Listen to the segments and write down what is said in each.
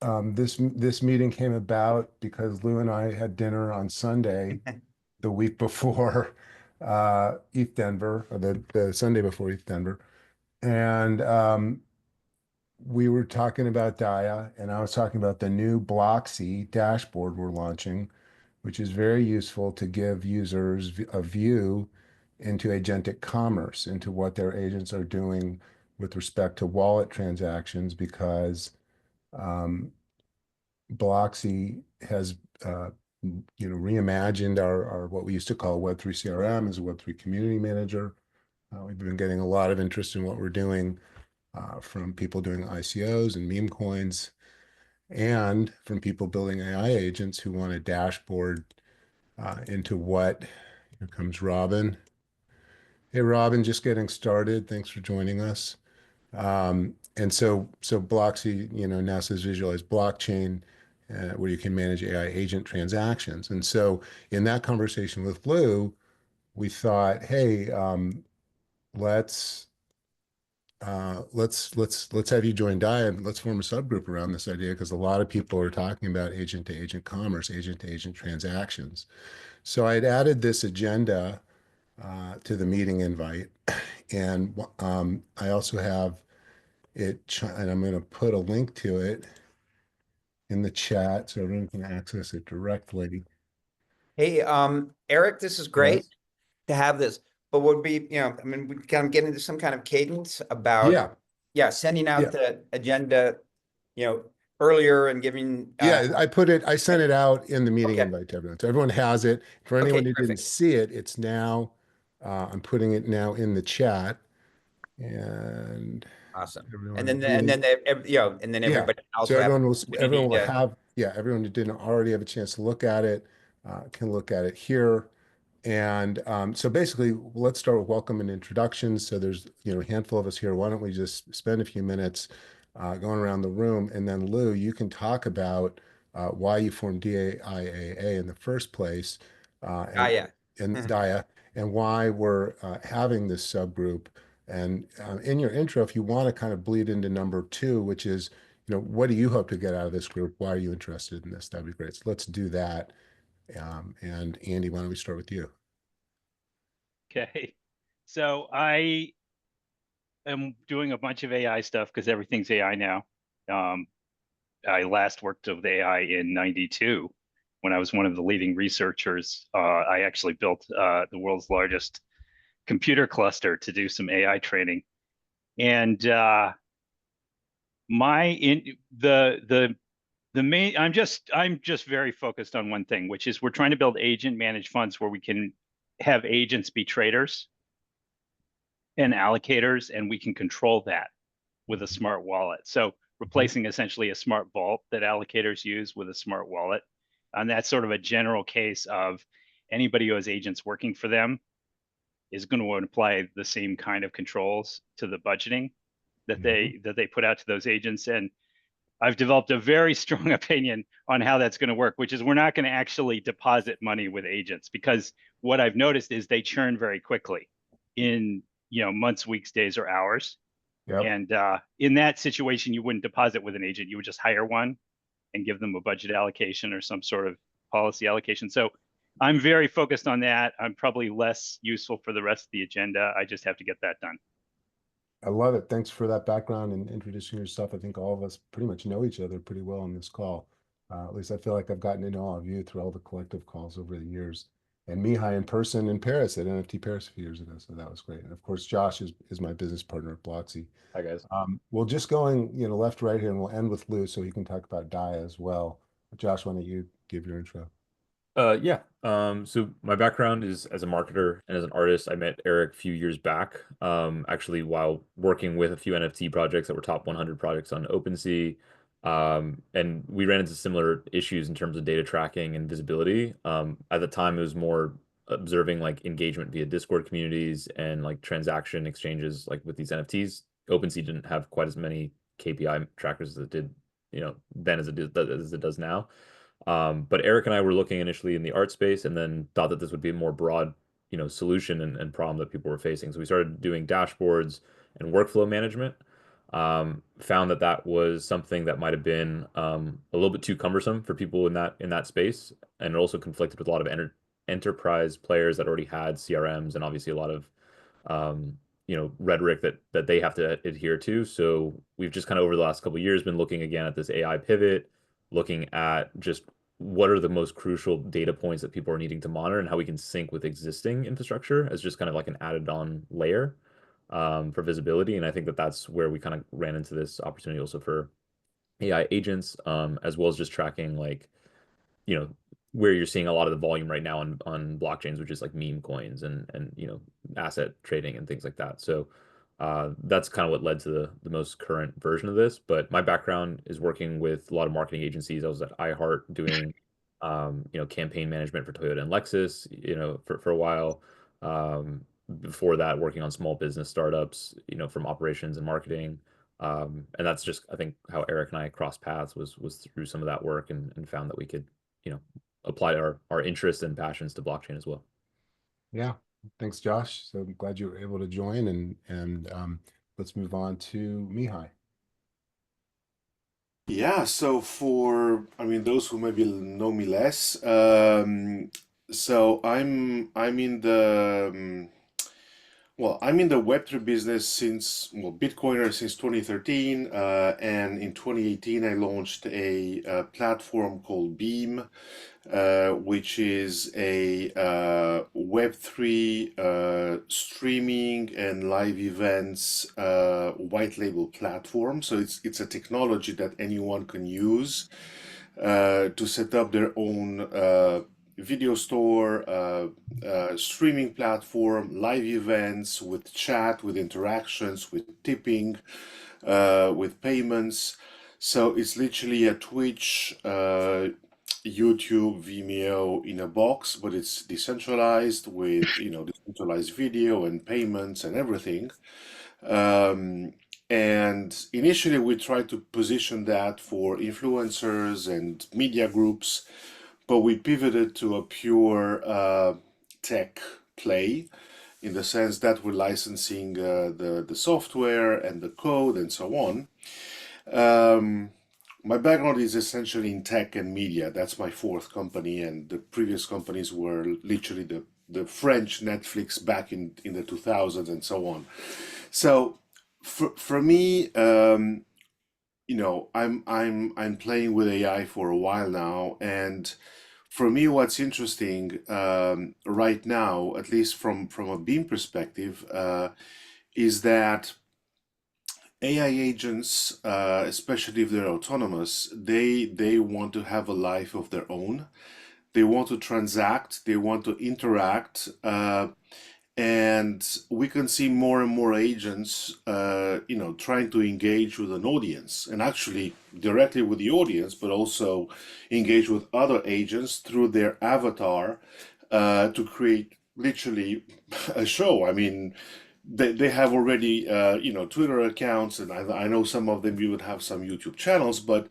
This meeting came about because Lou and I had dinner on Sunday, the week before ETH Denver, or the Sunday before ETH Denver, and we were talking about DAIAA, and I was talking about the new Blocksy dashboard we're launching, which is very useful to give users a view into agentic commerce, into what their agents are doing with respect to wallet transactions, because um, Blocksy has reimagined our what we used to call Web3 CRM as a Web3 community manager. We've been getting a lot of interest in what we're doing from people doing ICOs and meme coins, and from people building AI agents who want a dashboard into what. Here comes Robin. Hey, Robin, just getting started. Thanks for joining us. And so Blocksy, now says visualize blockchain, where you can manage AI agent transactions. And so in that conversation with Lou, we thought, hey, let's let's have you join DAIAA and let's form a subgroup around this idea, because a lot of people are talking about agent to agent commerce, agent to agent transactions. So I had added this agenda to the meeting invite, and I also have it, and I'm going to put a link to it in the chat so everyone can access it directly. Hey, Eric, this is great Yes. to have this, but would be, I mean, we kind of get into some kind of cadence about, Yeah. sending out Yeah. the agenda, earlier and giving, Yeah. I sent it out in the meeting okay, invite to everyone. So everyone has it. For anyone okay, who didn't terrific, see it, it's now, I'm putting it now in the chat, and awesome. And everyone then, who, and then yeah. everybody So also have an everyone opportunity will to, have, yeah, everyone who didn't already have a chance to look at it, can look at it here. And so basically, let's start with welcome and introductions. So there's, a handful of us here. Why don't we just spend a few minutes going around the room, and then Lou, you can talk about why you formed DAIAA in the first place, and yeah. DAIA, and why we're having this subgroup. And in your intro, if you want to kind of bleed into number two, which is, what do you hope to get out of this group? Why are you interested in this? That'd be great. So let's do that. And Andy, why don't we start with you? Okay. So I am doing a bunch of AI stuff because everything's AI now. Um, I last worked with AI in '92 when I was one of the leading researchers. I actually built the world's largest computer cluster to do some AI training. And my in the main I'm just very focused on one thing, which is we're trying to build agent managed funds where we can have agents be traders and allocators, and we can control that with a smart wallet. So Mhm. replacing essentially a smart vault that allocators use with a smart wallet. And that's sort of a general case of anybody who has agents working for them is going to apply the same kind of controls to the budgeting that Mhm. they put out to those agents. And I've developed a very strong opinion on how that's going to work, which is we're not going to actually deposit money with agents, because what I've noticed is they churn very quickly in months, weeks, days, or hours. Yep. And in that situation, you wouldn't deposit with an agent. You would just hire one and give them a budget allocation or some sort of policy allocation. So I'm very focused on that. I'm probably less useful for the rest of the agenda. I just have to get that done. I love it. Thanks for that background and introducing yourself. I think all of us pretty much know each other pretty well on this call. At least I feel like I've gotten to know all of you through all the collective calls over the years. And Mihai in person in Paris at NFT Paris a few years ago. So that was great. And of course, Josh is my business partner at Blocksy. Hi, guys. We'll just going, left, right here, and we'll end with Lou so he can talk about DAIA as well. Josh, why don't you give your intro? Yeah. So my background is as a marketer and as an artist. I met Eric a few years back, actually while working with a few NFT projects that were top 100 projects on OpenSea. And we ran into similar issues in terms of data tracking and visibility. At the time, it was more observing like engagement via Discord communities and like transaction exchanges like with these NFTs. OpenSea didn't have quite as many KPI trackers as it did, then as it does now. But Eric and I were looking initially in the art space and then thought that this would be a more broad, solution and problem that people were facing. So we started doing dashboards and workflow management. found that that was something that might have been a little bit too cumbersome for people in that space, and it also conflicted with a lot of enterprise players that already had CRMs and obviously a lot of rhetoric that they have to adhere to. So we've just kind of over the last couple of years been looking again at this AI pivot, looking at just what are the most crucial data points that people are needing to monitor and how we can sync with existing infrastructure as just kind of like an added on layer for visibility. And I think that that's where we kind of ran into this opportunity also for AI agents, as well as just tracking like, where you're seeing a lot of the volume right now on blockchains, which is like meme coins and asset trading and things like that. So that's kind of what led to the most current version of this. But my background is working with a lot of marketing agencies. I was at iHeart doing campaign management for Toyota and Lexus, for a while. Before that, working on small business startups, from operations and marketing. And that's just, I think, how Eric and I crossed paths was through some of that work and found that we could, apply our interests and passions to blockchain as well. Yeah, thanks, Josh. So I'm glad you were able to join, and let's move on to Mihai. Yeah, so those who maybe know me less, so I'm in the I'm in the Web3 business Bitcoiner since 2013, and in 2018 I launched a platform called Beam, which is a Web3 streaming and live events white label platform. So it's a technology that anyone can use to set up their own video store, streaming platform, live events with chat, with interactions, with tipping, with payments. So it's literally a Twitch, YouTube, Vimeo in a box, but it's decentralized with decentralized video and payments and everything. And initially we tried to position that for influencers and media groups, but we pivoted to a pure tech play in the sense that we're licensing the software and the code and so on. My background is essentially in tech and media. That's my fourth company, and the previous companies were literally the French Netflix back in the 2000s and so on. So for me, I'm playing with AI for a while now, and for me, what's interesting right now, at least from a Beam perspective, is that AI agents, especially if they're autonomous, they want to have a life of their own. They want to transact, they want to interact, and we can see more and more agents, trying to engage with an audience, and actually directly with the audience, but also engage with other agents through their avatar to create literally a show. I mean, they have already Twitter accounts, and I know some of them you would have some YouTube channels, but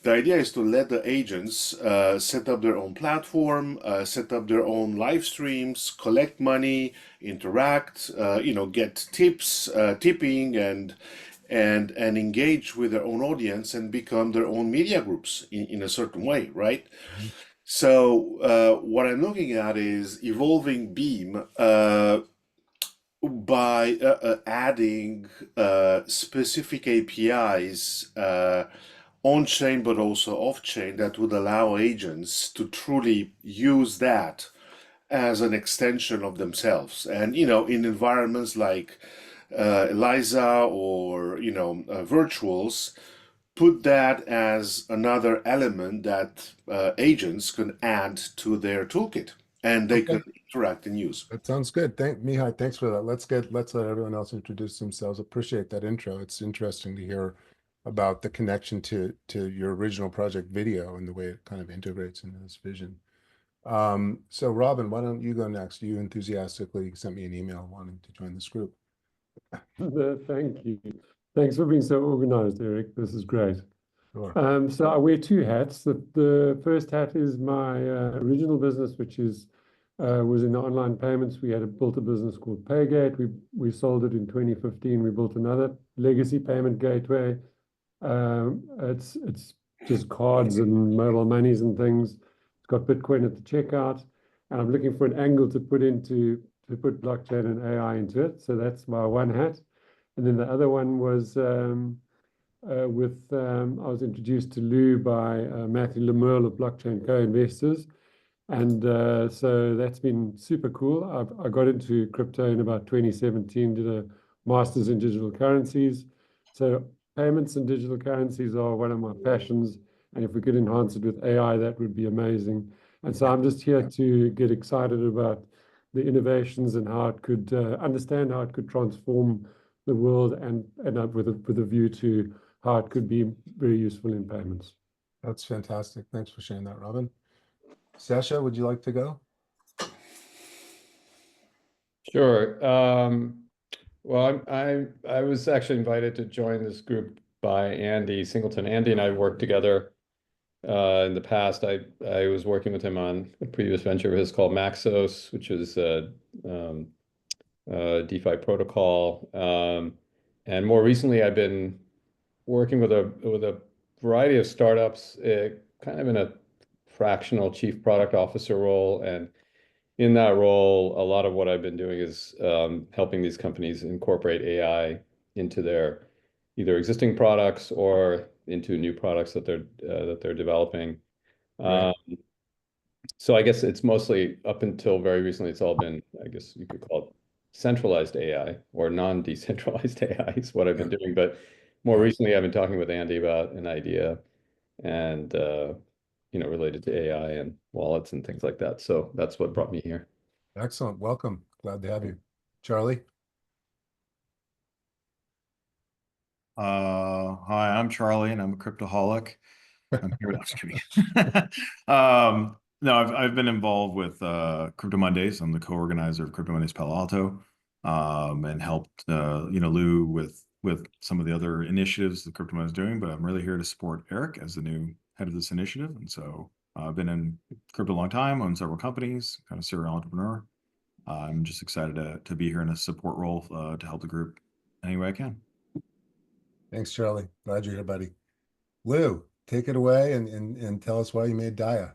the idea is to let the agents set up their own platform, set up their own live streams, collect money, interact, get tips, tipping, and engage with their own audience and become their own media groups in a certain way, right? So what I'm looking at is evolving Beam by adding specific APIs on-chain but also off-chain that would allow agents to truly use that as an extension of themselves. And in environments like ELISA or virtuals, put that as another element that agents can add to their toolkit, and they can interact and use. That sounds good. Mihai, thanks for that. Let's let everyone else introduce themselves. Appreciate that intro. It's interesting to hear about the connection to your original project video and the way it kind of integrates into this vision. So Robin, why don't you go next? You enthusiastically sent me an email wanting to join this group. Thank you. Thanks for being so organized, Eric. This is great. Sure. So I wear two hats. The first hat is my original business, which is was in the online payments. We had built a business called Paygate. We sold it in 2015. We built another legacy payment gateway. It's just cards and mobile monies and things. It's got Bitcoin at the checkout, and I'm looking for an angle to put blockchain and AI into it. So that's my one hat. And then the other one was I was introduced to Lou by Matthew Lemerle of Blockchain Co-Investors. And so that's been super cool. I got into crypto in about 2017, did a master's in digital currencies. So payments and digital currencies are one of my passions. And if we could enhance it with AI, that would be amazing. And so I'm just here to get excited about the innovations and how it could understand how it could transform the world and with a view to how it could be very useful in payments. That's fantastic. Thanks for sharing that, Robin. Sasha, would you like to go? Sure. Well, I was actually invited to join this group by Andy Singleton. Andy and I worked together in the past. I was working with him on a previous venture of his called Maxos, which is a DeFi protocol. And more recently, I've been working with a variety of startups, kind of in a fractional chief product officer role. And in that role, a lot of what I've been doing is helping these companies incorporate AI into their either existing products or into new products that they're developing. Right. So I guess it's mostly up until very recently, it's all been, I guess you could call it centralized AI or non-decentralized AI is what I've been doing. But more recently, I've been talking with Andy about an idea and related to AI and wallets and things like that. So that's what brought me here. Excellent. Welcome. Glad to have you. Charlie? Hi, I'm Charlie, and I'm a cryptoholic. I'm here. I'm just kidding. No, I've been involved with Crypto Mondays. I'm the co-organizer of Crypto Mondays Palo Alto, and helped Lou with some of the other initiatives that Crypto Mondays is doing. But I'm really here to support Eric as the new head of this initiative. And so I've been in crypto a long time, owned several companies, kind of serial entrepreneur. I'm just excited to be here in a support role to help the group any way I can. Thanks, Charlie. Glad you're here, buddy. Lou, take it away and tell us why you made DAIAA.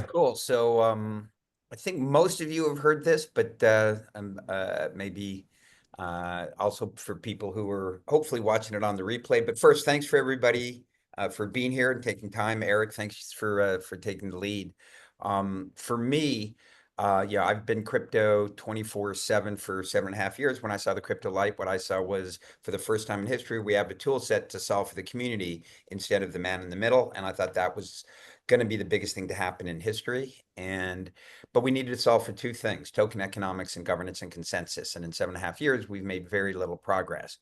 Cool. So I think most of you have heard this, but maybe also for people who are hopefully watching it on the replay. But first, thanks for everybody for being here and taking time. Eric, thanks for taking the lead. For me, I've been crypto 24/7 for 7.5 years. When I saw the crypto light, what I saw was, for the first time in history, we have a tool set to solve for the community instead of the man in the middle. And I thought that was going to be the biggest thing to happen in history. But we needed to solve for two things: token economics and governance and consensus. And in 7.5 years, we've made very little progress.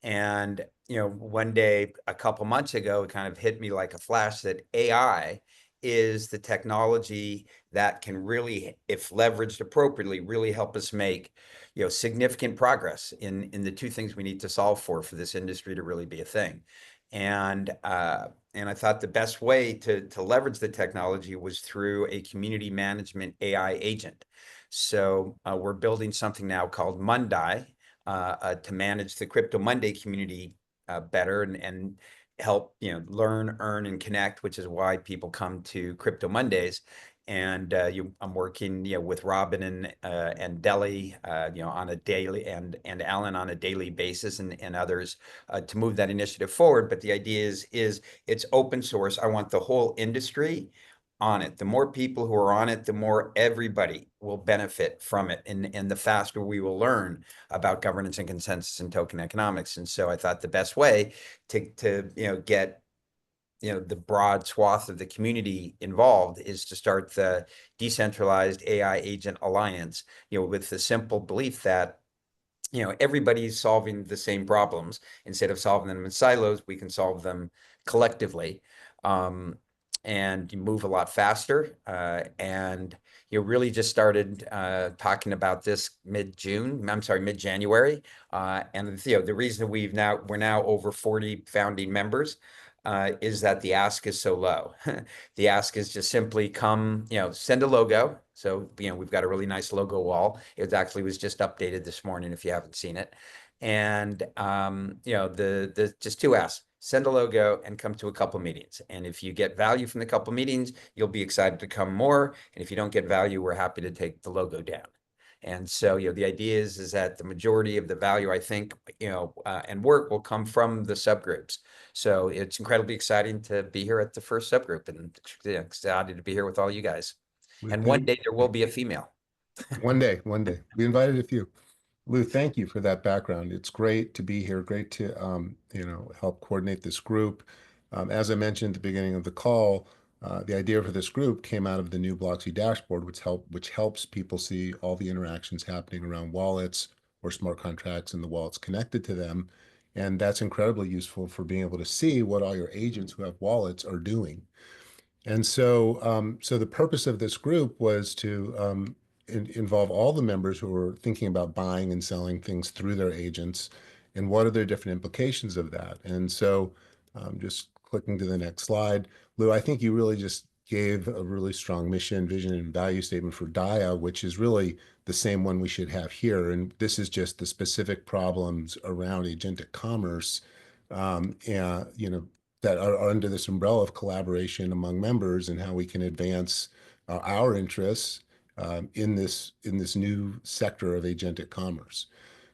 And one day, a couple months ago, it kind of hit me like a flash that AI is the technology that can really, if leveraged appropriately, really help us make significant progress in the two things we need to solve for this industry to really be a thing. And I thought the best way to leverage the technology was through a community management AI agent. So we're building something now called Monday to manage the Crypto Monday community better and help learn, earn, and connect, which is why people come to Crypto Mondays. And I'm working with Robin and Deli on a daily and Alan on a daily basis and others to move that initiative forward. But the idea is it's open source. I want the whole industry on it. The more people who are on it, the more everybody will benefit from it, and the faster we will learn about governance and consensus and token economics. And so I thought the best way to get the broad swath of the community involved is to start the Decentralized AI Agent Alliance, with the simple belief that everybody's solving the same problems. Instead of solving them in silos, we can solve them collectively. And you move a lot faster. And you really just started talking about this mid-January. And the reason we're now over 40 founding members. is that the ask is so low. The ask is just simply come, send a logo. So, we've got a really nice logo wall. It actually was just updated this morning if you haven't seen it. And, the just 2 asks, send a logo and come to a couple meetings. And if you get value from the couple meetings, you'll be excited to come more. And if you don't get value, we're happy to take the logo down. And so, the idea is that the majority of the value, I think, and work will come from the subgroups. So it's incredibly exciting to be here at the first subgroup, and excited to be here with all you guys. And one day there will be a female. One day. We invited a few. Lou, thank you for that background. It's great to be here. Great to help coordinate this group. As I mentioned at the beginning of the call, the idea for this group came out of the new Blocksy dashboard, which helps people see all the interactions happening around wallets or smart contracts and the wallets connected to them. And that's incredibly useful for being able to see what all your agents who have wallets are doing. And so, so the purpose of this group was to involve all the members who are thinking about buying and selling things through their agents, and what are their different implications of that. And so, just clicking to the next slide, Lou, I think you really just gave a really strong mission, vision, and value statement for DAIAA, which is really the same one we should have here. And this is just the specific problems around agentic commerce, and that are under this umbrella of collaboration among members, and how we can advance our interests in this new sector of agentic commerce.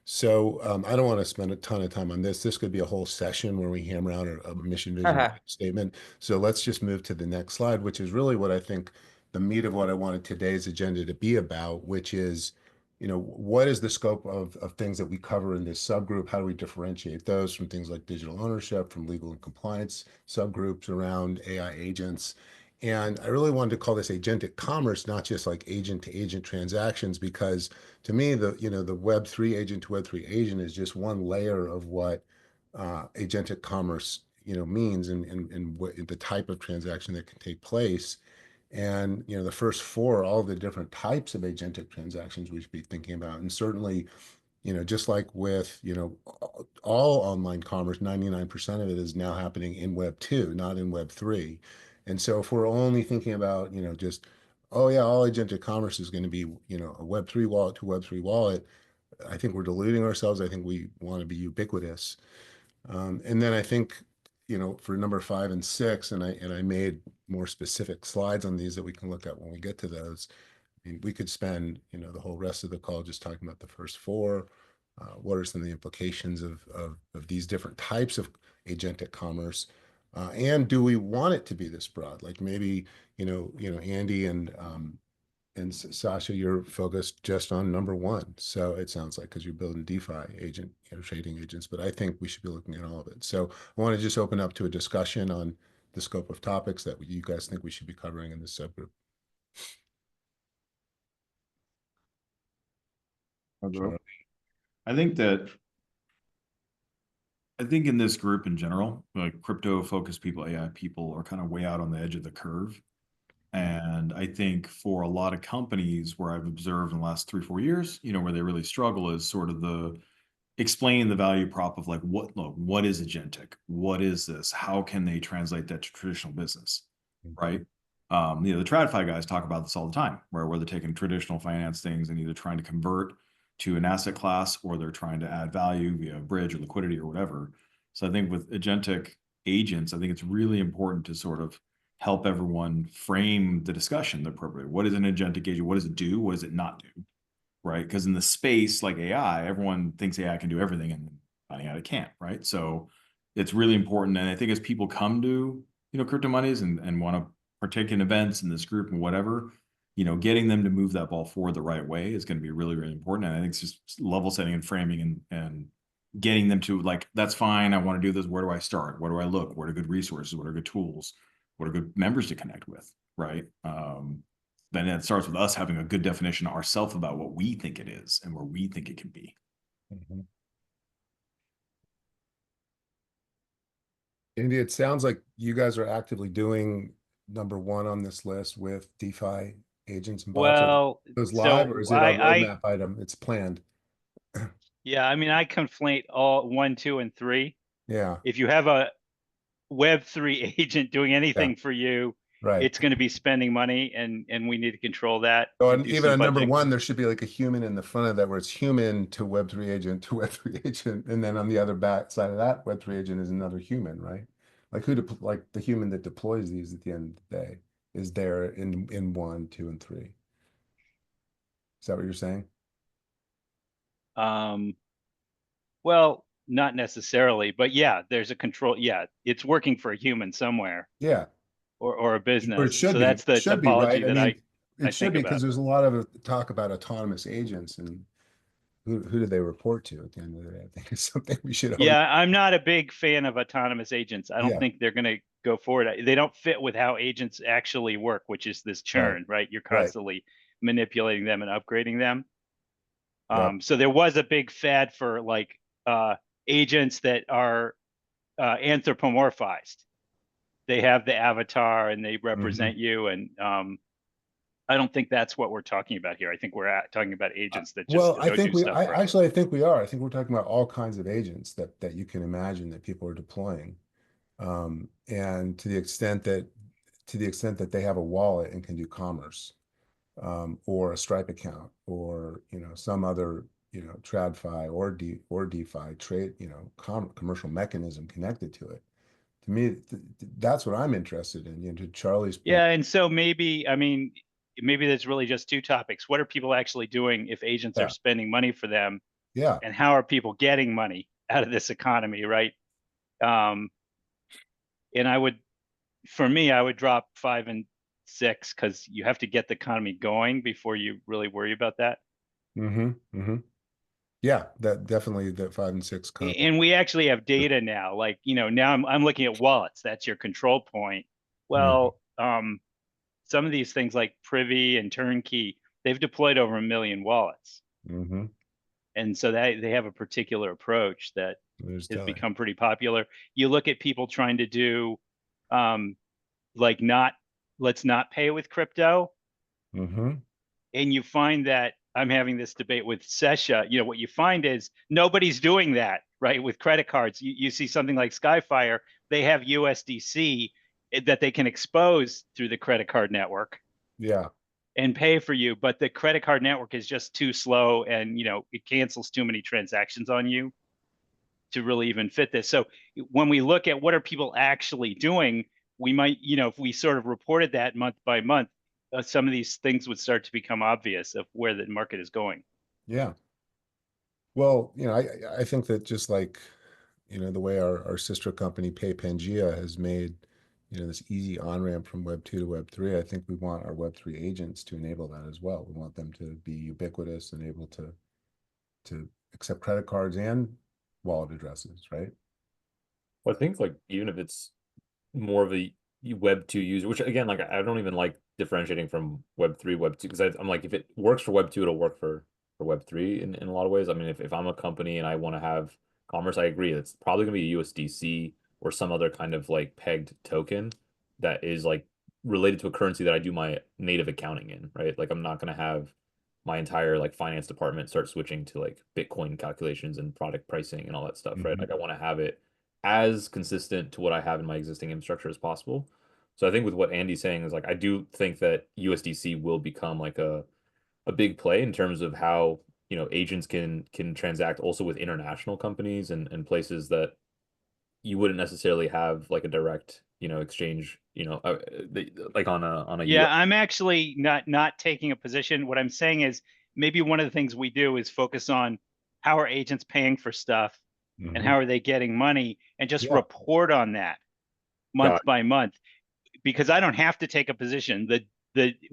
So I don't want to spend a ton of time on this. This could be a whole session where we hammer out a mission vision statement. So let's just move to the next slide, which is really what I think the meat of what I wanted today's agenda to be about, which is, what is the scope of things that we cover in this subgroup? How do we differentiate those from things like digital ownership, from legal and compliance subgroups around AI agents? And I really wanted to call this agentic commerce, not just like agent to agent transactions, because to me, the Web3 agent to Web3 agent is just one layer of what agentic commerce means, and what the type of transaction that can take place. And the first 4, all the different types of agentic transactions we should be thinking about. And certainly, just like with all online commerce, 99% of it is now happening in Web 2, not in Web 3. And so if we're only thinking about just, oh yeah, all agentic commerce is going to be a Web 3 wallet to Web 3 wallet, I think we're deluding ourselves. I think we want to be ubiquitous. And then I think, for number 5 and 6, and I made more specific slides on these that we can look at when we get to those. I mean, we could spend, the whole rest of the call just talking about the first 4. What are some of the implications of these different types of agentic commerce? And do we want it to be this broad? Like maybe, Andy and Sasha, you're focused just on number 1. So it sounds like, because you're building DeFi agent, trading agents, but I think we should be looking at all of it. So I want to just open up to a discussion on the scope of topics that you guys think we should be covering in this subgroup. Sure. I think in this group in general, like crypto focused people, AI people are kind of way out on the edge of the curve. And I think for a lot of companies where I've observed in the last 3-4 years, where they really struggle is sort of explaining the value prop of like, what is agentic? What is this? How can they translate that to traditional business? Right. The TradFi guys talk about this all the time, where they're taking traditional finance things and either trying to convert to an asset class, or they're trying to add value via bridge or liquidity or whatever. So I think with agentic agents, I think it's really important to sort of help everyone frame the discussion appropriately. What is an agentic agent? What does it do? What does it not do? Right? Because in the space like AI, everyone thinks AI can do everything, and finding out it can't. Right? So it's really important. And I think as people come to crypto monies and want to partake in events in this group and whatever, getting them to move that ball forward the right way is going to be really, really important. And I think it's just level setting and framing and getting them to like, that's fine. I want to do this. Where do I start? Where do I look? What are good resources? What are good tools? What are good members to connect with? Right. Then it starts with us having a good definition ourselves about what we think it is and where we think it can be. Mm-hmm. Andy, it sounds like you guys are actively doing number 1 on this list with DeFi agents and bots. Well, Those live, or is it a roadmap item? It's planned. Yeah, I mean, I conflate all 1, 2, and 3. Yeah. If you have Web3 agent doing anything for you, Right. it's going to be spending money, and we need to control that. So, and and do even some on number budgeting. one, there should be like a human in the front of that, where it's human to Web3 agent to Web3 agent, and then on the other back side of that, Web3 agent is another human, right? Like like the human that deploys these at the end of the day is there in 1, 2, and 3. Is that what you're saying? Well, not necessarily, but yeah, there's a control. Yeah, it's working for a human somewhere, Yeah, or a or it business. should So be. that's the It should be, right? topology I that mean, I it should think be, about. because there's a lot of talk about autonomous agents, and who do they report to at the end of the day? I think it's something we should always. Yeah, I'm not a big fan of autonomous agents. I don't Yeah. think they're going to go forward. They don't fit with how agents actually work, which is this churn, right? You're Right. constantly manipulating them and upgrading them. Yep. So there was a big fad for like agents that are anthropomorphized. They have the avatar and they represent you, and I don't think that's what we're talking about here. I think we're talking about agents that just Well, I go think do stuff for us. actually, I think we are. I think we're talking about all kinds of agents that you can imagine that people are deploying. And to the extent that they have a wallet and can do commerce, or a Stripe account, or some other TradFi or DeFi trade, commercial mechanism connected to it. To me, that's what I'm interested in. To Charlie's point. Yeah, and so maybe, I mean, maybe there's really just two topics. What are people actually doing if agents are spending money for them? Yeah. And how are people getting money out of this economy, right? And for me, I would drop 5 and 6, because you have to get the economy going before you really worry about that. Yeah, that definitely, that 5 and 6. And we actually have data now. Like, now I'm looking at wallets. That's your control point. Well, some of these things like Privy and Turnkey, they've deployed over 1 million wallets. And so they have a particular approach that has become pretty popular. You look at people trying to do like let's not pay with crypto. And you find that, I'm having this debate with Sesha, what you find is nobody's doing that, right? With credit cards, you see something like Skyfire, they have USDC that they can expose through the credit card network. Yeah. And pay for you, but the credit card network is just too slow, and it cancels too many transactions on you to really even fit this. So when we look at what are people actually doing, we might, if we sort of reported that month by month, some of these things would start to become obvious of where the market is going. Yeah. Well, I think that just like, the way our sister company Pangea has made, this easy on-ramp from Web 2 to Web 3, I think we want our Web 3 agents to enable that as well. We want them to be ubiquitous and able to accept credit cards and wallet addresses, right? Well, I think like even if it's more of a Web 2 user, which again, like I don't even like differentiating from Web 3, Web 2, because I'm like, if it works for Web 2, it'll work for Web 3 in a lot of ways. I mean, if I'm a company and I want to have commerce, I agree. It's probably going to be USDC or some other kind of like pegged token that is like related to a currency that I do my native accounting in, right? Like I'm not going to have my entire like finance department start switching to like Bitcoin calculations and product pricing and all that stuff, right? Like I want to have it as consistent to what I have in my existing infrastructure as possible. So I think with what Andy's saying is like, I do think that USDC will become like a big play in terms of how, agents can transact also with international companies and places that you wouldn't necessarily have like a direct, exchange, like on a Yeah, US. I'm actually not taking a position. What I'm saying is maybe one of the things we do is focus on how are agents paying for stuff and how are they getting money, and just report on that month by month, because I don't have to take a position.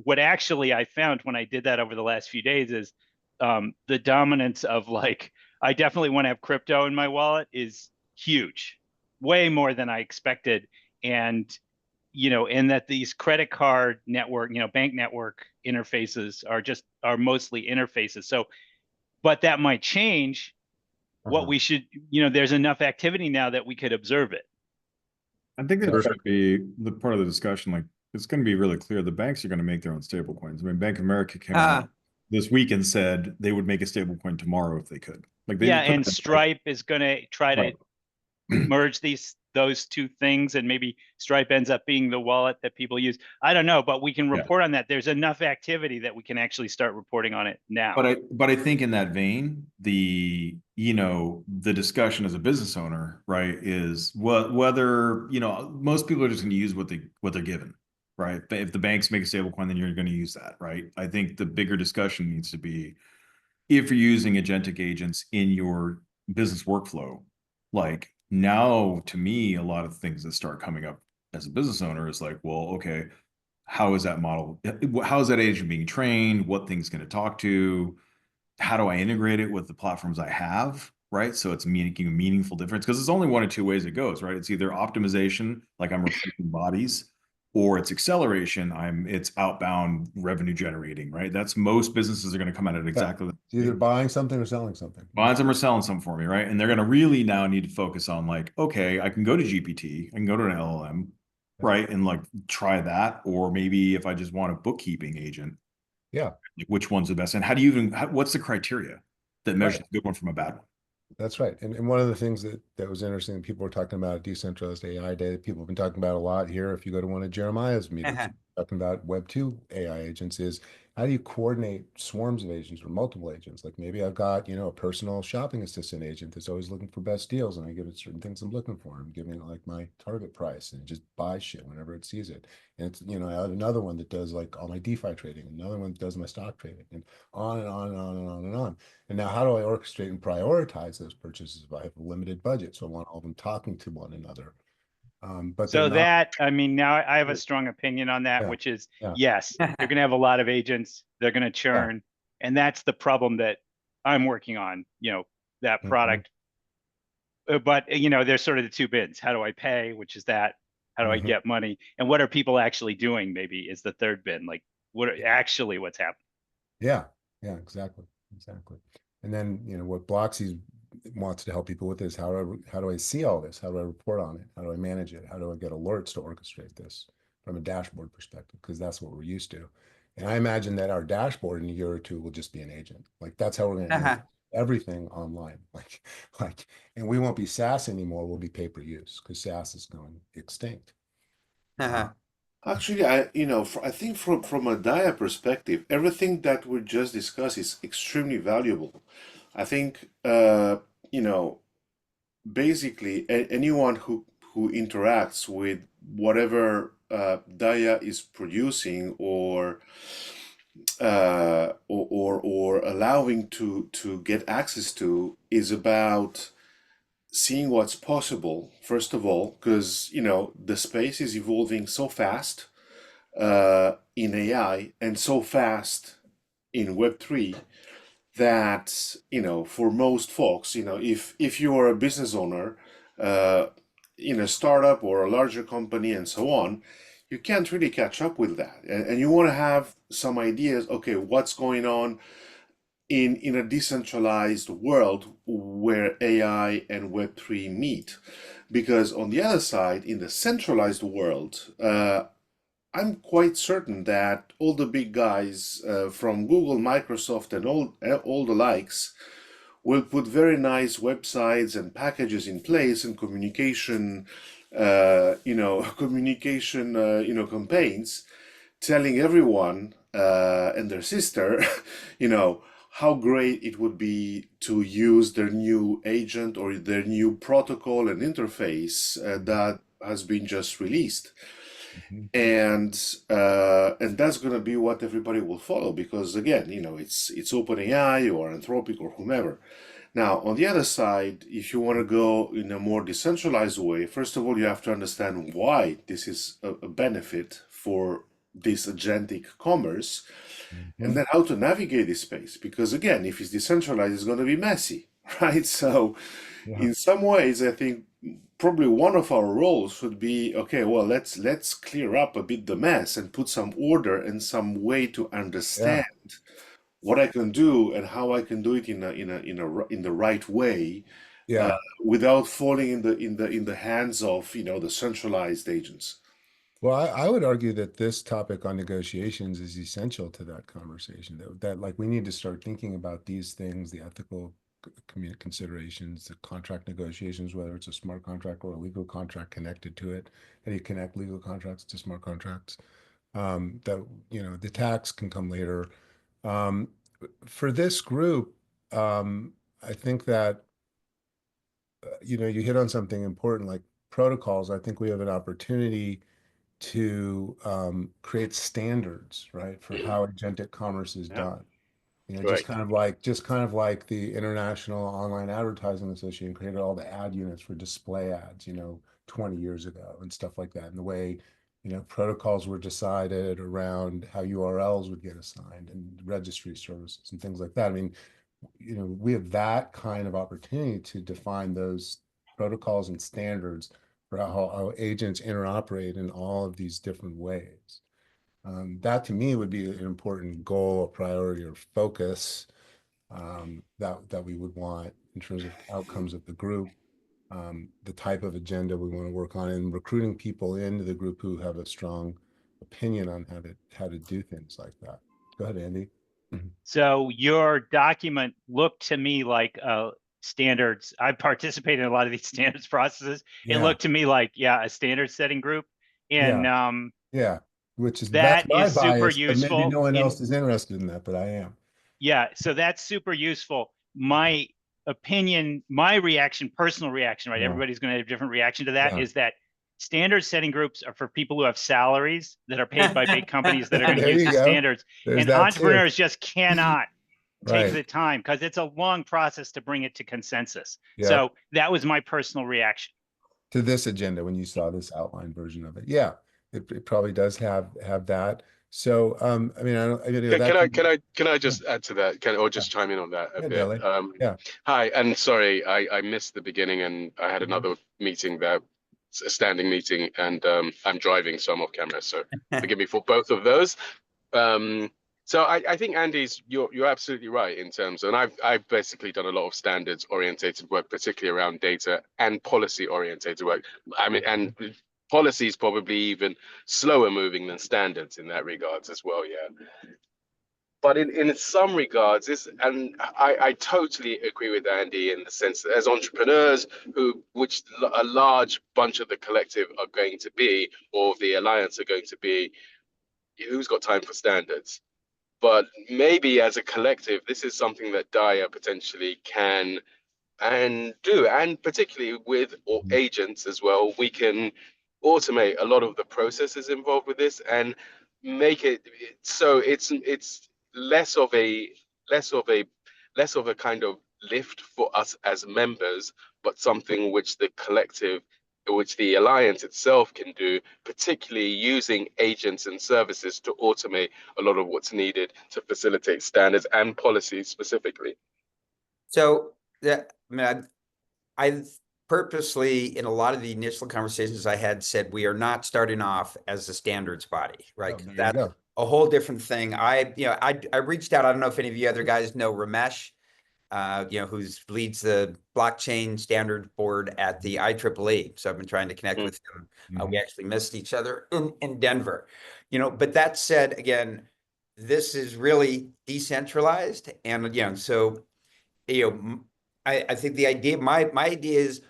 What actually I found when I did that over the last few days is the dominance of like, I definitely want to have crypto in my wallet is huge, way more than I expected. And and that these credit card network, bank network interfaces are mostly interfaces. So, but that might change. What we should, there's enough activity now that we could observe it. I think that should be the part of the discussion. Like, it's going to be really clear. The banks are going to make their own stable coins. I mean, Bank of America came out this week and said they would make a stable coin tomorrow if they could. Like, and Stripe is going to try to merge these those two things, and maybe Stripe ends up being the wallet that people use. I don't know, but we can Yeah. report on that. There's enough activity that we can actually start reporting on it now. But I think in that vein, the discussion as a business owner, right, is whether, most people are just going to use what they're given, right? If the banks make a stable coin, then you're going to use that, right? I think the bigger discussion needs to be, if you're using agentic agents in your business workflow, like, now to me, a lot of things that start coming up as a business owner is like, well, okay, how is that model, how is that agent being trained? What things can it talk to? How do I integrate it with the platforms I have? Right. So it's making a meaningful difference, because there's only one or two ways it goes, right? It's either optimization, like I'm replacing bodies, or it's acceleration, it's outbound revenue generating, right? That's most businesses are going to come at it exactly. It's either buying something or selling something. Buying some or selling some for me, right? And they're going to really now need to focus on, like, okay, I can go to GPT, I can go to an LLM, right? And like try that. Or maybe if I just want a bookkeeping agent, Yeah, like, which one's the best? And how do you even, what's the criteria that measures a good one from a bad one? that's right. And one of the things that was interesting, people were talking about decentralized AI day, that people have been talking about a lot here. If you go to one of Jeremiah's meetings, talking about Web 2 AI agents, is how do you coordinate swarms of agents or multiple agents? Like, maybe I've got, a personal shopping assistant agent that's always looking for best deals, and I give it certain things I'm looking for. I'm giving it like my target price, and it just buys shit whenever it sees it. And it's, I have another one that does like all my DeFi trading, another one that does my stock trading, and on and on and on and on and on. And now, how do I orchestrate and prioritize those purchases if I have a limited budget? So I want all of them talking to one another. But So they're not. now I have a strong opinion on that, Yeah, which is, yeah. yes, you're going to have a lot of agents. They're going to churn. And that's the problem that I'm working on, that Mhm. product. But, there's sort of the two bins. How do I pay, which is that? How do I Mhm. get money? And what are people actually doing, maybe, is the third bin. Like, what's happening? Yeah, exactly. And then, what Bloxy wants to help people with is how do I see all this? How do I report on it? How do I manage it? How do I get alerts to orchestrate this from a dashboard perspective? Because that's what we're used to. And I imagine that our dashboard in a year or two will just be an agent. Like, that's how we're going to manage everything online. And we won't be SaaS anymore. We'll be pay-per-use, because SaaS is going extinct. Actually, I think from a DAIAA perspective, everything that we just discussed is extremely valuable. I think, basically anyone who interacts with whatever DAIAA is producing, or allowing to get access to, is about seeing what's possible, first of all, because the space is evolving so fast in AI, and so fast in Web3, that for most folks, if you are a business owner in a startup or a larger company and so on, you can't really catch up with that, and you want to have some ideas. Okay, what's going on in a decentralized world where AI and Web3 meet? Because on the other side, in the centralized world, I'm quite certain that all the big guys from Google, Microsoft, and all the likes will put very nice websites and packages in place, and communication, campaigns, telling everyone and their sister, how great it would be to use their new agent or their new protocol and interface that has been just released. Mhm. And that's going to be what everybody will follow, because again, it's OpenAI or Anthropic or whomever. Now, on the other side, if you want to go in a more decentralized way, first of all, you have to understand why this is a benefit for this agentic commerce, and then how to navigate this space. Because again, if it's decentralized, it's going to be messy, right? So, Yeah. in some ways, I think probably one of our roles should be, okay, well, let's clear up a bit the mess and put some order and some way to understand what I can do and how I can do it in the right way, Yeah. without falling in the hands of the centralized agents. Well, I would argue that this topic on negotiations is essential to that conversation. That like, we need to start thinking about these things, the ethical considerations, the contract negotiations, whether it's a smart contract or a legal contract connected to it. How do you connect legal contracts to smart contracts? That, the tax can come later. For this group, I think that, you hit on something important like protocols. I think we have an opportunity to create standards, right, for how agentic commerce is done. Just Right. kind of like the International Online Advertising Association created all the ad units for display ads, 20 years ago and stuff like that. And the way, protocols were decided around how URLs would get assigned and registry services and things like that. I mean, we have that kind of opportunity to define those protocols and standards for how agents interoperate in all of these different ways. That to me would be an important goal, a priority, or focus that we would want in terms of outcomes of the group, the type of agenda we want to work on, and recruiting people into the group who have a strong opinion on how to do things like that. Go ahead, Andy. So your document looked to me like standards. I participated in a lot of these standards processes. It Yeah. looked to me like, a standard setting group. And Yeah, that's that my is super bias, but maybe useful no one in- else is interested in that, but I am. yeah, so that's super useful. My opinion, my reaction, personal reaction, right? Yeah. Everybody's going to have a different reaction to that. Yeah. Is that standard setting groups are for people who have salaries that are paid by big companies that are going to There use you the go. standards. There's And that too. entrepreneurs just cannot take Right. the time because it's a long process to bring it to consensus. Yeah. So that was my personal reaction. To this agenda when you saw this outline version of it. Yeah, it probably does have that. So I mean, I don't. Can I just add to that? Or just chime in on that a Yeah, bit? Dele. Yeah. Hi, and sorry, I missed the beginning, and I had another meeting a standing meeting, and I'm driving, so I'm off camera. So forgive me for both of those. So I think you're absolutely right in terms of, and I've basically done a lot of standards orientated work, particularly around data and policy orientated work. I mean, and policy is probably even slower moving than standards in that regards as well. Yeah. But in some regards, and I totally agree with Andy in the sense that as entrepreneurs, which a large bunch of the collective are going to be, or the alliance are going to be, who's got time for standards? But maybe as a collective, this is something that DAIAA potentially can and do, and particularly with agents as well, we can automate a lot of the processes involved with this and make it so it's less of a kind of lift for us as members, but something which the collective, which the alliance itself can do, particularly using agents and services to automate a lot of what's needed to facilitate standards and policies specifically. So I purposely, in a lot of the initial conversations I had, said we are not starting off as a standards body, right? That's a whole different thing. I reached out. I don't know if any of you other guys know Ramesh, who leads the blockchain standard board at the IEEE. So I've been trying to connect with him. We actually missed each other in Denver, but that said, again, this is really decentralized. And, so, I think the idea, my idea is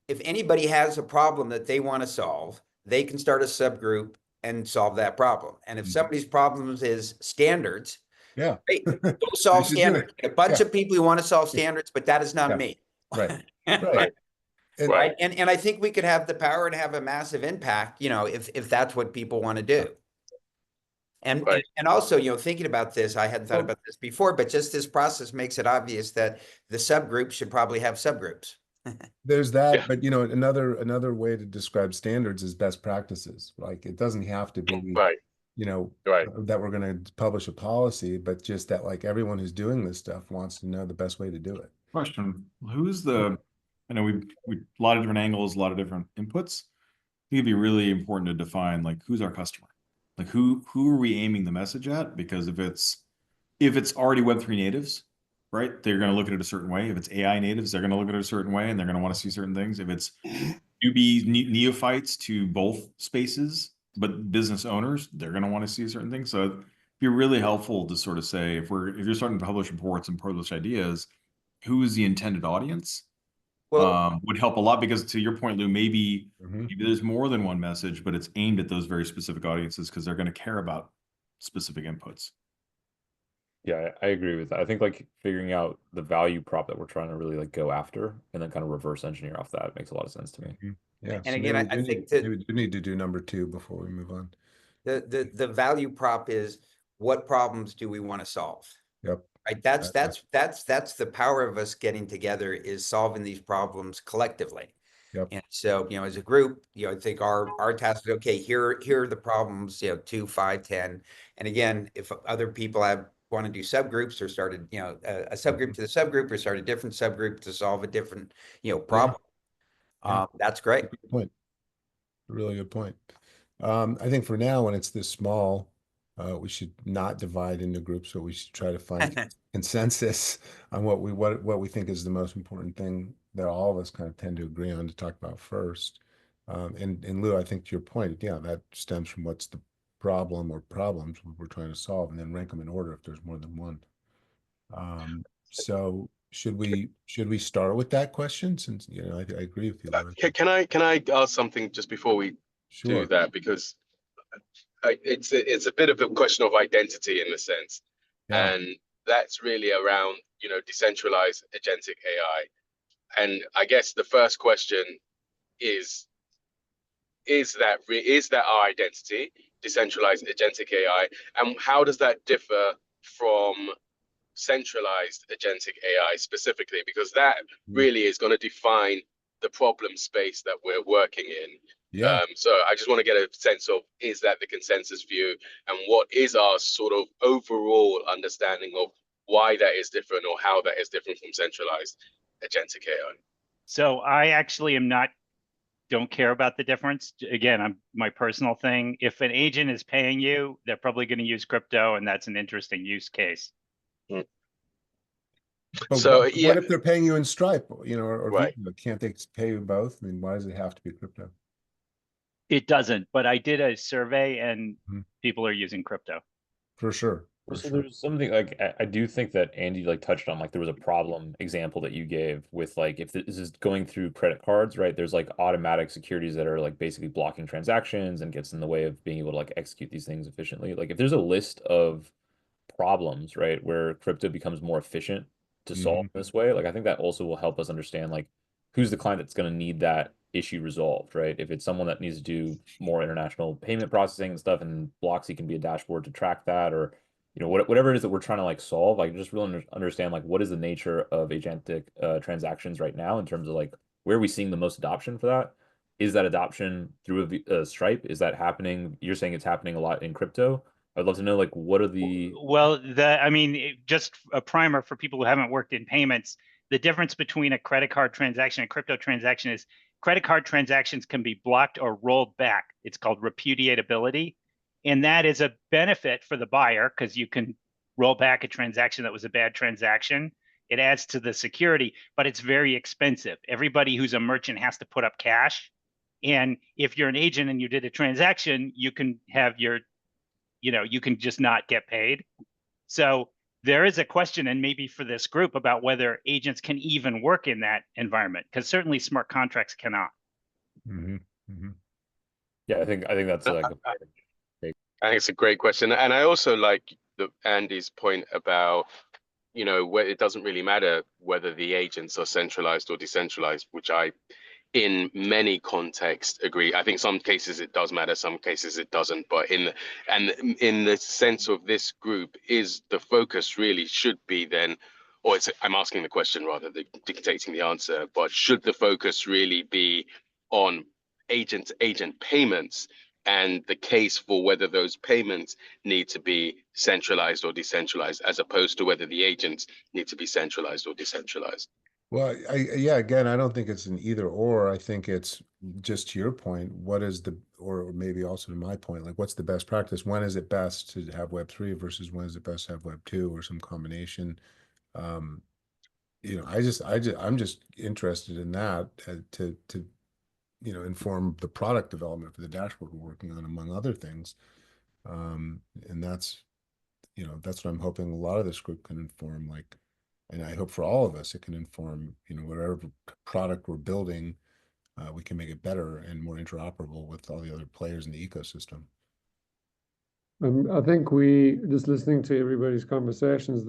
if anybody has a problem that they want to solve, they can start a subgroup and solve that problem. And if somebody's problems is standards, great, go solve standards. A bunch of people who want to solve standards, but that is not me. Right. Right. And I think we could have the power to have a massive impact, if that's what people want to do. And also, thinking about this, I hadn't thought about this before, but just this process makes it obvious that the subgroup should probably have subgroups. There's that, but another way to describe standards is best practices. Like it doesn't have to be, that we're going to publish a policy, but just that like everyone who's doing this stuff wants to know the best way to do it. Question: I know we a lot of different angles, a lot of different inputs. I think it'd be really important to define like who's our customer. Like who are we aiming the message at? Because if it's already Web3 natives, right, they're going to look at it a certain way. If it's AI natives, they're going to look at it a certain way, and they're going to want to see certain things. If it's newbies, neophytes to both spaces, but business owners, they're going to want to see certain things. So it'd be really helpful to sort of say if you're starting to publish reports and publish ideas, who is the intended audience Well, would help a lot, because to your point, Lou, maybe Mhm. maybe there's more than one message, but it's aimed at those very specific audiences because they're going to care about specific inputs. Yeah, I agree with that. I think like figuring out the value prop that we're trying to really like go after and then kind of reverse engineer off that makes a lot of sense to me. Yeah. And So again, maybe I we do think need, that maybe we do need to do number 2 before we move on. the value prop is, what problems do we want to solve? Yep. Right, that's the power of us getting together, is solving these problems collectively. Yep. And so, as a group, I think our task is, okay, here are the problems, 2, 5, 10. And again, if other people want to do subgroups, or started, a subgroup to the subgroup, or start a different subgroup to solve a different, problem. Yeah. That's great. Good point. Really good point. I think for now, when it's this small, we should not divide into groups, but we should try to find consensus on what we think is the most important thing that all of us kind of tend to agree on to talk about first. And Lou, I think to your point, yeah, that stems from what's the problem or problems we're trying to solve, and then rank them in order if there's more than one. So should we start with that question, since I agree with you, Lou. Can I ask something just before we do Sure. that? Because it's a bit of a question of identity in a sense, Yeah. and that's really around decentralized agentic AI. And I guess the first question is that our identity, decentralized agentic AI, and how does that differ from centralized agentic AI specifically? Because that really is going to define the problem space that we're working in. Yeah. So I just want to get a sense of, is that the consensus view, and what is our sort of overall understanding of why that is different, or how that is different from centralized agentic AI? So I actually don't care about the difference. Again, my personal thing. If an agent is paying you, they're probably going to use crypto, and that's an interesting use case. But So what if they're paying you in Stripe, or Right. Visa? Can't they pay you both? I mean, why does it have to be crypto? It doesn't, but I did a survey, and Mhm. people are using crypto. For sure. For So sure. there's something like I do think that Andy like touched on, like there was a problem example that you gave with like if this is going through credit cards, right? There's like automatic securities that are like basically blocking transactions and gets in the way of being able to like execute these things efficiently. Like if there's a list of problems, right, where crypto becomes more efficient to solve Mhm. this way, like I think that also will help us understand like who's the client that's going to need that issue resolved, right? If it's someone that needs to do more international payment processing and stuff, and Blocksy can be a dashboard to track that, or whatever it is that we're trying to like solve, like just really understand like what is the nature of agentic transactions right now in terms of like where are we seeing the most adoption for that? Is that adoption through a Stripe? Is that happening? You're saying it's happening a lot in crypto. I'd love to know like what are the Well, just a primer for people who haven't worked in payments. The difference between a credit card transaction and crypto transaction is credit card transactions can be blocked or rolled back. It's called repudiatability. And that is a benefit for the buyer because you can roll back a transaction that was a bad transaction. It adds to the security, but it's very expensive. Everybody who's a merchant has to put up cash. And if you're an agent and you did a transaction, you can have you can just not get paid. So there is a question, and maybe for this group, about whether agents can even work in that environment, because certainly smart contracts cannot. Mhm. Mhm. yeah, I think that's like I think it's a great question, and I also like Andy's point about where it doesn't really matter whether the agents are centralized or decentralized, which I, in many contexts, agree. I think some cases it does matter, some cases it doesn't. But in the sense of this group, is the focus really should be then, or I'm asking the question rather than dictating the answer. But should the focus really be on agent payments, and the case for whether those payments need to be centralized or decentralized, as opposed to whether the agents need to be centralized or decentralized? Well, yeah, again, I don't think it's an either or. I think it's just to your point, or maybe also to my point, like what's the best practice? When is it best to have Web3 versus when is it best to have Web2 or some combination? Um, I'm just interested in that to inform the product development for the dashboard we're working on, among other things. And that's what I'm hoping a lot of this group can inform, like and I hope for all of us, it can inform, whatever product we're building, we can make it better and more interoperable with all the other players in the ecosystem. I think we just listening to everybody's conversations,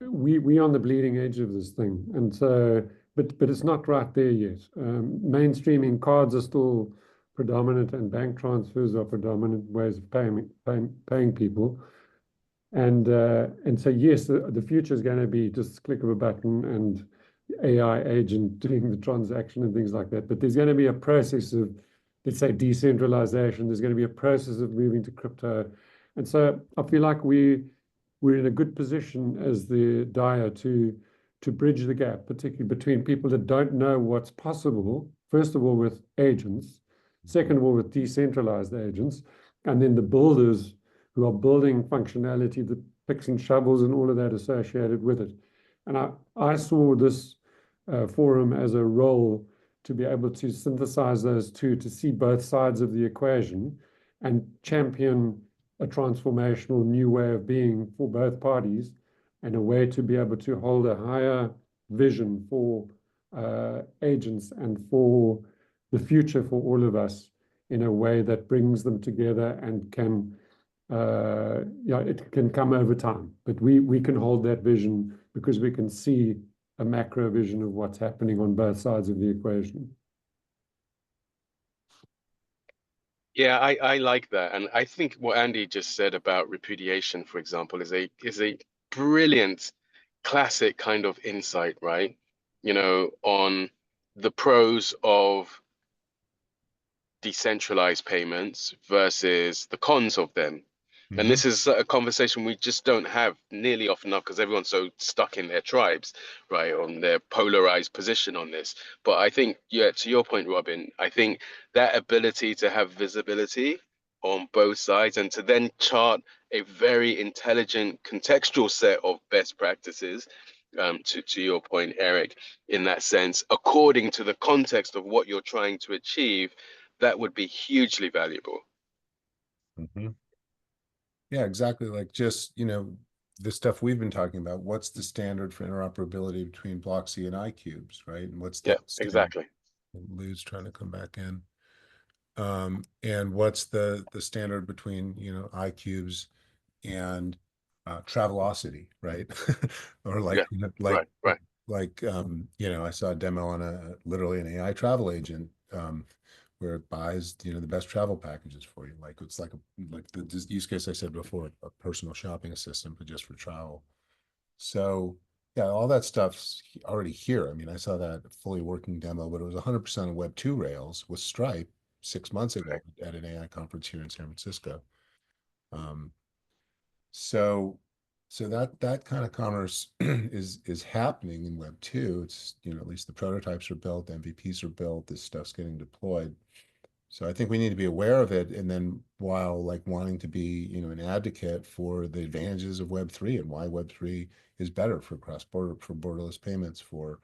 we on the bleeding edge of this thing, and so but it's not right there yet. Mainstreaming cards are still predominant, and bank transfers are predominant ways of paying people, and so yes, the future is going to be just click of a button and AI agent doing the transaction and things like that. But there's going to be a process of, let's say, decentralization. There's going to be a process of moving to crypto, and so I feel like we're in a good position as the DAIAA to bridge the gap, particularly between people that don't know what's possible, first of all, with agents, second of all, with decentralized agents, and then the builders who are building functionality, the picks and shovels and all of that associated with it. And I saw this forum as a role to be able to synthesize those two, to see both sides of the equation and champion a transformational new way of being for both parties, and a way to be able to hold a higher vision for agents and for the future for all of us in a way that brings them together and can, it can come over time. But we can hold that vision because we can see a macro vision of what's happening on both sides of the equation. Yeah, I like that, and I think what Andy just said about repudiation, for example, is a brilliant, classic kind of insight, right? On the pros of decentralized payments versus the cons of them. And this is a conversation we just don't have nearly often enough because everyone's so stuck in their tribes, right, on their polarized position on this. But I think, yeah, to your point, Robin, I think that ability to have visibility on both sides and to then chart a very intelligent contextual set of best practices, to your point, Eric, in that sense, according to the context of what you're trying to achieve, that would be hugely valuable. Yeah, exactly. Like just, the stuff we've been talking about, what's the standard for interoperability between BlockC and iCubes, right? And what's the exactly. Lou's trying to come back in. And what's the standard between, iCubes and Travelocity, right? Or like, right. I saw a demo on literally an AI travel agent, where it buys, the best travel packages for you. Like it's like the use case I said before, a personal shopping assistant, but just for travel. So yeah, all that stuff's already here. I mean, I saw that fully working demo, but it was 100% on Web 2 Rails with Stripe 6 months ago at an AI conference here in San Francisco. So that kind of commerce is happening in Web 2. It's, at least the prototypes are built, MVPs are built, this stuff's getting deployed. So I think we need to be aware of it, and then while like wanting to be, an advocate for the advantages of Web3 and why Web3 is better for cross-border, for borderless payments, for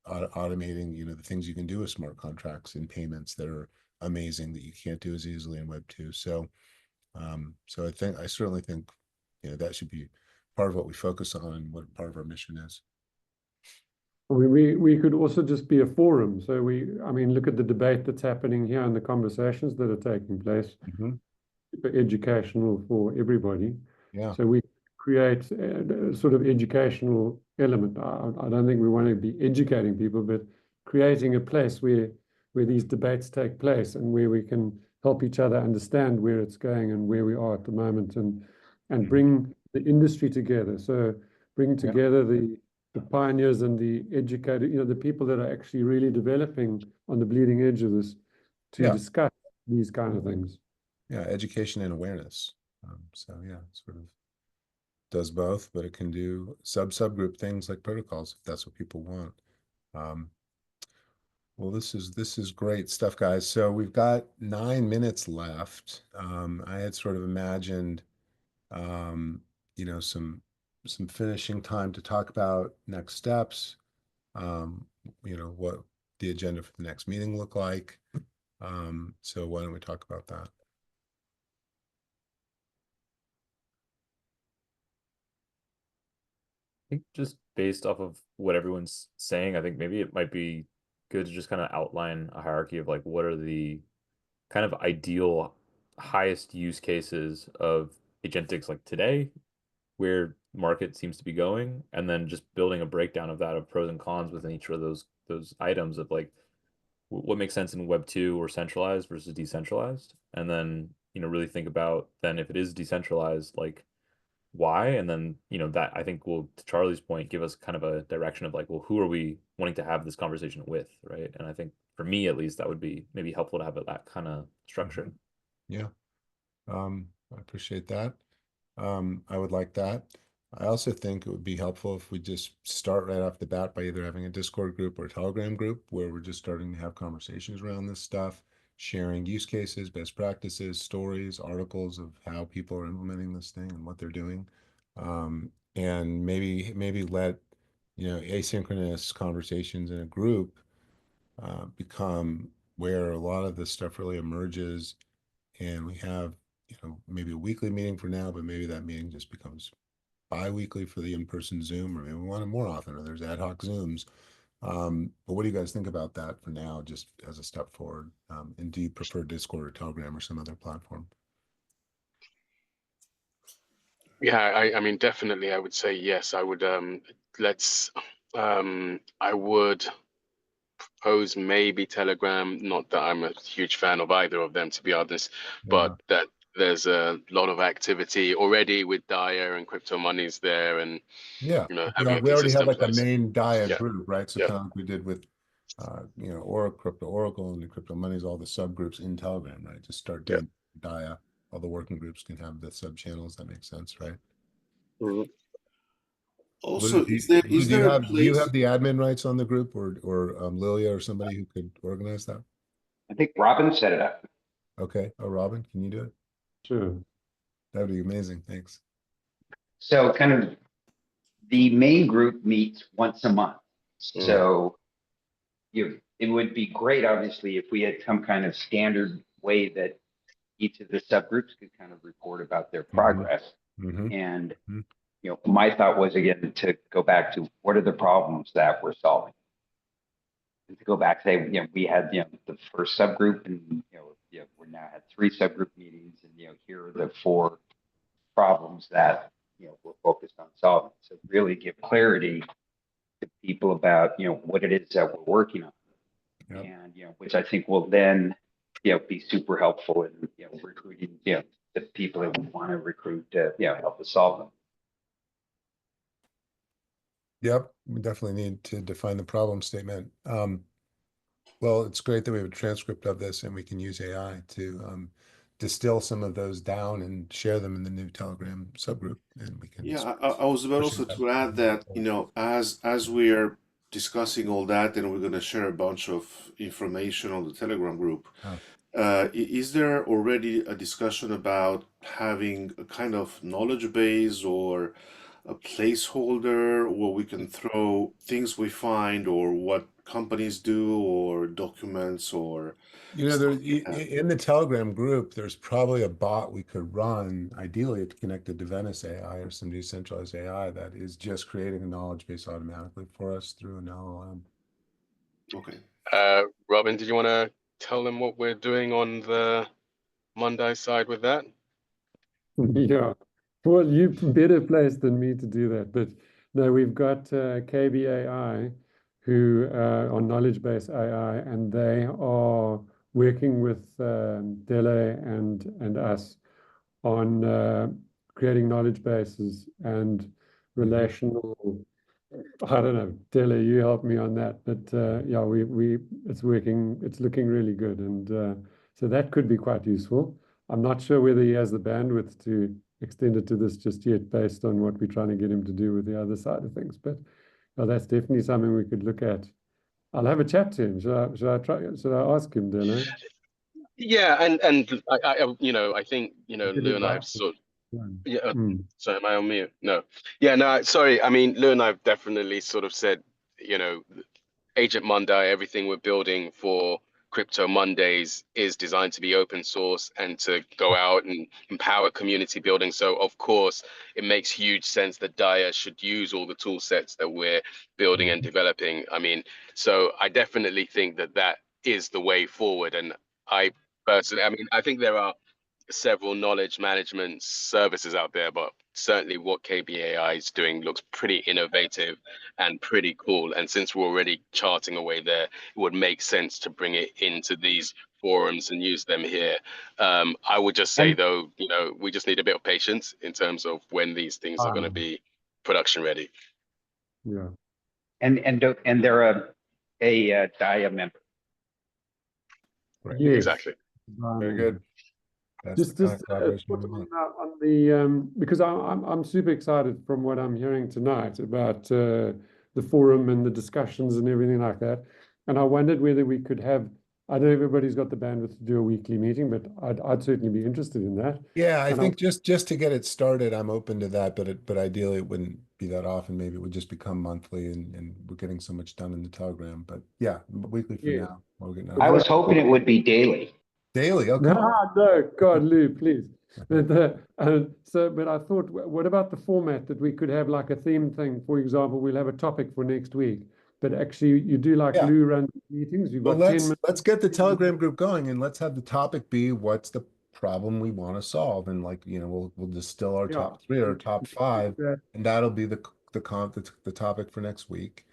automating, the things you can do with smart contracts and payments that are amazing that you can't do as easily in Web2. So I certainly think, that should be part of what we focus on and what part of our mission is. We could also just be a forum. So look at the debate that's happening here and the conversations that are taking place. Super educational for everybody. Yeah. So we create a sort of educational element. I don't think we want to be educating people, but creating a place where these debates take place and where we can help each other understand where it's going and where we are at the moment, and bring the industry together. So bring together the pioneers and the educated, the people that are actually really developing on the bleeding edge of this to discuss these kind of things. Yeah, education and awareness. So yeah, sort of does both, but it can do subgroup things like protocols if that's what people want. Well, this is great stuff, guys. So we've got 9 minutes left. I had sort of imagined, some finishing time to talk about next steps, what the agenda for the next meeting look like. So why don't we talk about that? think just based off of what everyone's saying, I think maybe it might be good to just kind of outline a hierarchy of like what are the kind of ideal highest use cases of agentics like today, where market seems to be going, and then just building a breakdown of that of pros and cons within each of those items of like what makes sense in Web 2 or centralized versus decentralized, and then really think about then if it is decentralized, like why, and then that I think will, to Charlie's point, give us kind of a direction of like, well, who are we wanting to have this conversation with, right? And I think for me at least that would be maybe helpful to have that kind of structure. Yeah. I appreciate that. I would like that. I also think it would be helpful if we just start right off the bat by either having a Discord group or a Telegram group where we're just starting to have conversations around this stuff, sharing use cases, best practices, stories, articles of how people are implementing this thing and what they're doing. And maybe let asynchronous conversations in a group become where a lot of this stuff really emerges, and we have maybe a weekly meeting for now, but maybe that meeting just becomes bi-weekly for the in-person Zoom, or maybe we want it more often, or there's ad hoc Zooms. But what do you guys think about that for now, just as a step forward? And do you prefer Discord or Telegram or some other platform? Yeah, I mean, definitely, I would say yes. I would I would propose maybe Telegram. Not that I'm a huge fan of either of them, to be honest, but that there's a lot of activity already with DAIAA and crypto monies there, and Yeah, having a we already have consistent like a place. main DAIAA Yeah. group, right? So Yeah. kind of like we did with Oracle and the crypto monies, all the subgroups in Telegram, right? Just start doing DAIAA. All the working groups can have the sub channels. That makes sense, right? Mhm. Also, Do is there a you have place? the admin rights on the group, or Lilia or somebody who could organize that? I think Robin set it up. Okay. Oh, Robin, can you do it? Sure. That would be amazing. Thanks. So kind of the main group meets once a month. So it would be great, obviously, if we had some kind of standard way that each of the subgroups could kind of report about their progress. Mm-hmm. And, Mhm. My thought was, again, to go back to what are the problems that we're solving? And to go back, say, we had, the first subgroup, and, we're now at 3 subgroup meetings, and, here are the 4 problems that, we're focused on solving. So really give clarity to people about, what it is that we're working on. Yep. And, which I think will then, be super helpful in, recruiting, the people that we want to recruit to, help us solve them. Yep, we definitely need to define the problem statement. Well, it's great that we have a transcript of this and we can use AI to distill some of those down and share them in the new Telegram subgroup, and we can. Yeah, I was about also to add that, as we are discussing all that, and we're going to share a bunch of information on the Telegram group. Is there already a discussion about having a kind of knowledge base or a placeholder where we can throw things we find or what companies do or documents or There stuff like that? in the Telegram group, there's probably a bot we could run, ideally connected to Venice AI or some decentralized AI that is just creating a knowledge base automatically for us through an LLM. Okay. Robin, did you want to tell them what we're doing on the Monday side with that? Yeah. Well, you're better placed than me to do that. But no, we've got KBAI, who are knowledge-based AI, and they are working with DAIAA and us on creating knowledge bases and relational. I don't know, DAIAA, you help me on that. But yeah, it's working. It's looking really good, and so that could be quite useful. I'm not sure whether he has the bandwidth to extend it to this just yet, based on what we're trying to get him to do with the other side of things. But that's definitely something we could look at. I'll have a chat to him. Should I ask him, DAIAA? Yeah, and I think Lou and I have sort of, yeah. So am I on mute? No. Yeah, no. Sorry. I mean, Lou and I have definitely sort of said, Agent Monday, everything we're building for Crypto Mondays is designed to be open source and to go out and empower community building. So of course, it makes huge sense that DAIAA should use all the tool sets that we're building and developing. I mean, so I definitely think that that is the way forward. And I personally, I mean, I think there are several knowledge management services out there, but certainly what KBAI is doing looks pretty innovative and pretty cool. And since we're already charting away there, it would make sense to bring it into these forums and use them here. I would just say though, you know, we just need a bit of patience in terms of when these things are going to be production ready. Yeah. And they're a DAIAA member. Right. Yes. Exactly. Very good. That's Just the kind of put collaboration we on want. the because I'm super excited from what I'm hearing tonight about the forum and the discussions and everything like that. And I wondered whether we could have, I know everybody's got the bandwidth to do a weekly meeting, but I'd certainly be interested in that. Yeah, I And think just to get it started, I'm open to that, but ideally it wouldn't be that often. Maybe it would just become monthly, and we're getting so much done in the Telegram. But yeah, weekly for Yeah. now. We're getting I was hoping it would be daily. daily. Okay. No, God, Lou, please. But but I thought, what about the format that we could have like a theme thing? For example, we'll have a topic for next week, but actually you do like Yeah. Lou run meetings. You've Well, got 10 minutes. let's get the Telegram group going, and let's have the topic be what's the problem we want to solve, and like, you know, we'll distill our Yeah. top 3 or top 5, that. and that'll be the topic for next week.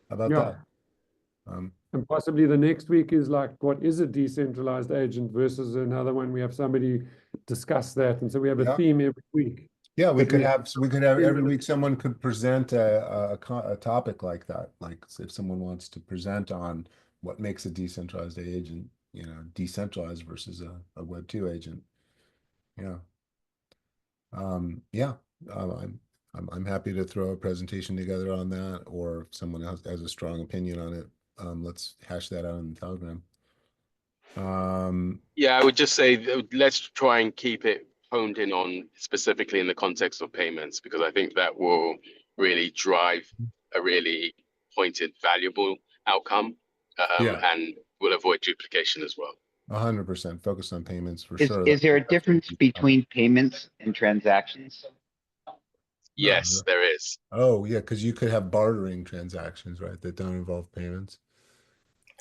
How about Yeah. that? And possibly the next week is like, what is a decentralized agent versus another one? We have somebody discuss that. And so we have a Yeah. theme every week. Yeah, we But could we- have every week someone could present a topic like that. Like if someone wants to present on what makes a decentralized agent, you know, decentralized versus a Web 2 agent. Yeah. Yeah. I'm happy to throw a presentation together on that, or if someone else has a strong opinion on it, let's hash that out in the Telegram. Yeah, I would just say let's try and keep it honed in on specifically in the context of payments, because I think that will really drive a really pointed, valuable outcome, Yeah. and will avoid duplication as well. 100% focused on payments for Is sure. is there a That's what difference we- between payments and transactions? Yes, there is. Oh, yeah, because you could have bartering transactions, right, that don't involve payments.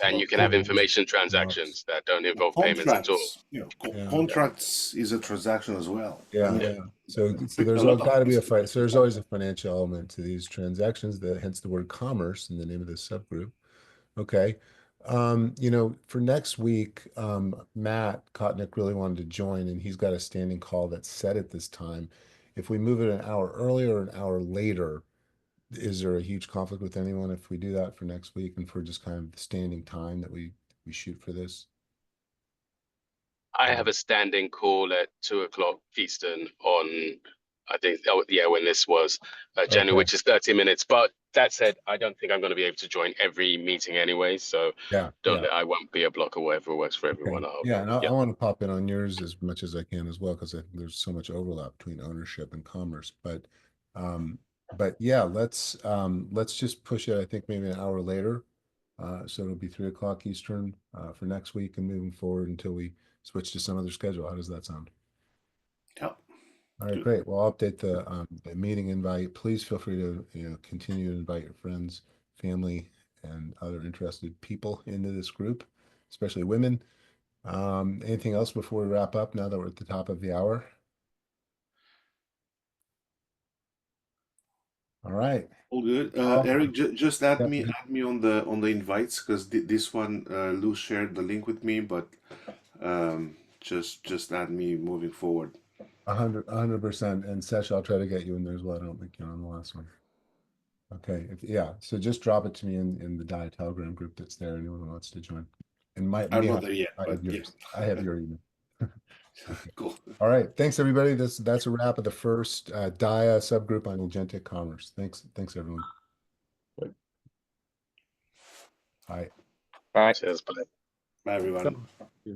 And you can have information transactions that don't involve payments at all. Contracts, you know, Yeah. contracts is a transaction as well. Yeah. So there's lot of got to be a things. fight. So there's always a financial element to these transactions, hence the word commerce in the name of this subgroup. Okay. You know, for next week, Matt Kotnick really wanted to join, and he's got a standing call that's set at this time. If we move it an hour earlier or an hour later, is there a huge conflict with anyone if we do that for next week and for just kind of the standing time that we shoot for this? I have a standing call at 2:00 Eastern on, I think, when this was January, Okay. which is 30 minutes. But that said, I don't think I'm going to be able to join every meeting anyway. So Yeah. I won't be a blocker, whatever works for everyone. I hope. Yeah, and I want to pop in on yours as much as I can as well, because there's so much overlap between ownership and commerce. But yeah, let's just push it. I think maybe an hour later, so it'll be 3:00 Eastern for next week and moving forward until we switch to some other schedule. How does that sound? Yep. All right, great. Well, I'll update the meeting invite. Please feel free to continue to invite your friends, family, and other interested people into this group, especially women. Anything else before we wrap up now that we're at the top of the hour? All right. All good. Awesome. Eric, just add Yeah. me on the invites, because this one Lou shared the link with me, but just add me moving forward. 100%. And Sesh, I'll try to get you in there as well. I don't think you're on the last one. Okay. Yeah. So just drop it to me in the DAIAA Telegram group that's there. Anyone who wants to join. And I'm not there yet, I but have yours. I have your email. Cool. All right. Thanks, everybody. That's a wrap of the first DAIAA subgroup on Agentic Commerce. Thanks, everyone. Bye. Bye. Cheers, bye. Bye, everyone. Yeah.